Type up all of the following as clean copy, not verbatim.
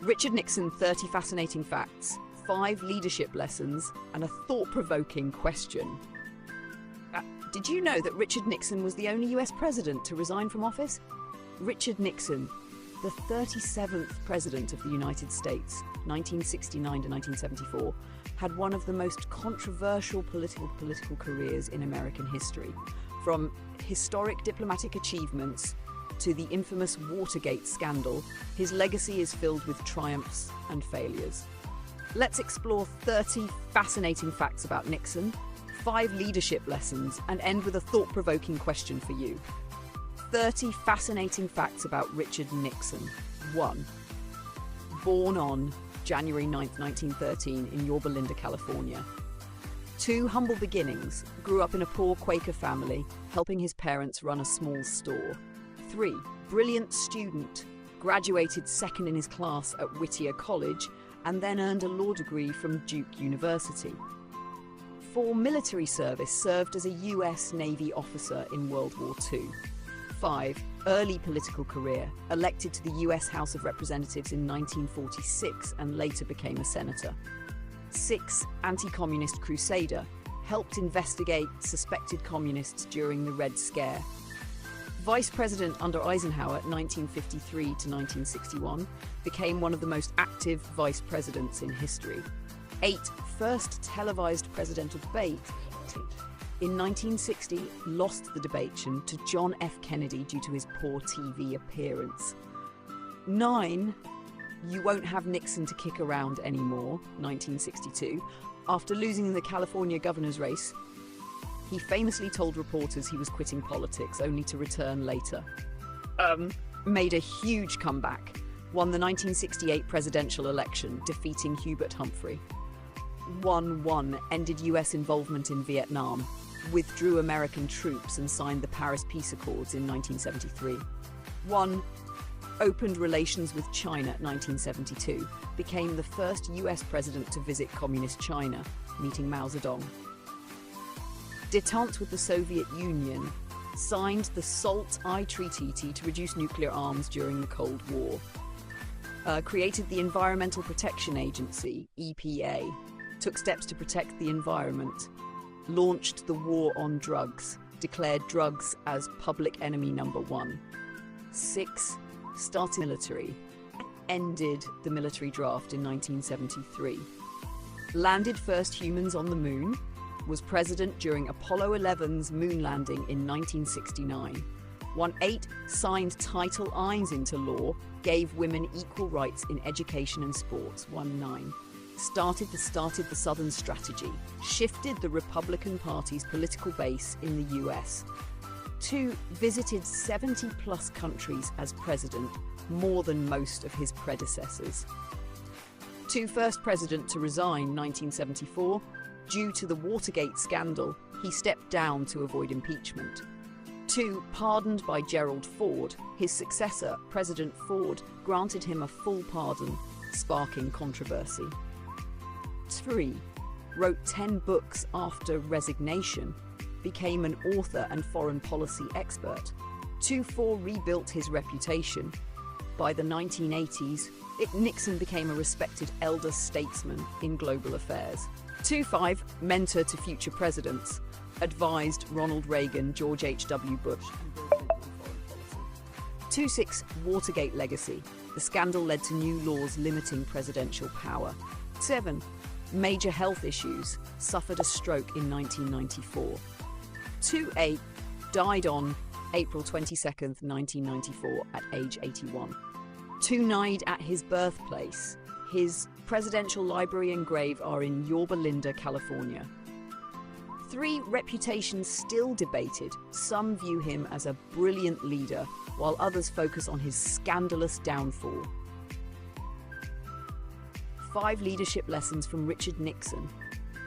Richard Nixon, 30 fascinating facts, 5 leadership lessons, and a thought-provoking question. Did you know that Richard Nixon was the only US president to resign from office? Richard Nixon, the 37th president of the United States, 1969 to 1974, had one of the most controversial political careers in American history. From historic diplomatic achievements to the infamous Watergate scandal, his legacy is filled with triumphs and failures. Let's explore 30 fascinating facts about Nixon, 5 leadership lessons, and end with a thought-provoking question for you. 30 fascinating facts about Richard Nixon. 1. Born on January 9, 1913 in Yorba Linda, California. 2. Humble beginnings. Grew up in a poor Quaker family, helping his parents run a small store. 3. Brilliant student. Graduated second in his class at Whittier College and then earned a law degree from Duke University. 4. Military service. Served as a US Navy officer in World War II. 5. Early political career. Elected to the US House of Representatives in 1946 and later became a senator. 6. Anti-communist crusader. Helped investigate suspected communists during the Red Scare. Vice President under Eisenhower 1953 to 1961, became one of the most active vice presidents in history. 8. First televised presidential debate. In 1960, lost the debate to John F. Kennedy due to his poor TV appearance. 9. You won't have Nixon to kick around anymore, 1962. After losing the California governor's race, he famously told reporters he was quitting politics, only to return later. Made a huge comeback, won the 1968 presidential election, defeating Hubert Humphrey. 1. Ended US involvement in Vietnam, withdrew American troops and signed the Paris Peace Accords in 1973. 1. Opened relations with China 1972, became the first US president to visit communist China, meeting Mao Zedong. Détente with the Soviet Union, signed the SALT-I Treaty to reduce nuclear arms during the Cold War. Created the Environmental Protection Agency, EPA, took steps to protect the environment, launched the war on drugs, declared drugs as public enemy number 1. 6. Started military, ended the military draft in 1973. Landed first humans on the moon, was president during Apollo 11's moon landing in 1969. 8. Signed Title IX into law, gave women equal rights in education and sports. 9. Started the Southern Strategy, shifted the Republican Party's political base in the US. 2. Visited 70-plus countries as president, more than most of his predecessors. 2. First president to resign, 1974. Due to the Watergate scandal, he stepped down to avoid impeachment. 2. Pardoned by Gerald Ford. His successor, President Ford, granted him a full pardon, sparking controversy. 3. Wrote 10 books after resignation, became an author and foreign policy expert. 4. Rebuilt his reputation. By the 1980s, Nixon became a respected elder statesman in global affairs. 5. Mentor to future presidents. Advised Ronald Reagan, George H.W. Bush, and Bill Clinton on foreign policy. 6. Watergate legacy. The scandal led to new laws limiting presidential power. 7. Major health issues. Suffered a stroke in 1994. 8. Died on April 22nd, 1994 at age 81. 9. At his birthplace. His presidential library and grave are in Yorba Linda, California. 3. Reputation still debated. Some view him as a brilliant leader, while others focus on his scandalous downfall. 5 leadership lessons from Richard Nixon.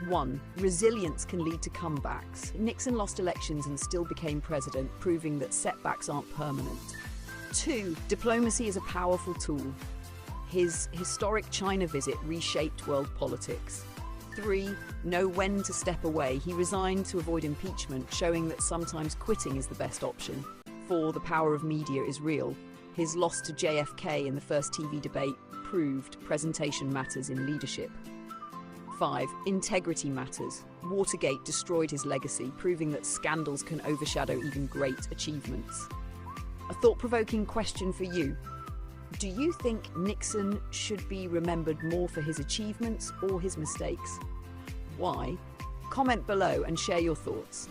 1. Resilience can lead to comebacks. Nixon lost elections and still became president, proving that setbacks aren't permanent. 2. Diplomacy is a powerful tool. His historic China visit reshaped world politics. 3. Know when to step away. He resigned to avoid impeachment, showing that sometimes quitting is the best option. 4. The power of media is real. His loss to JFK in the first TV debate proved presentation matters in leadership. 5. Integrity matters. Watergate destroyed his legacy, proving that scandals can overshadow even great achievements. A thought-provoking question for you. Do you think Nixon should be remembered more for his achievements or his mistakes? Why? Comment below and share your thoughts.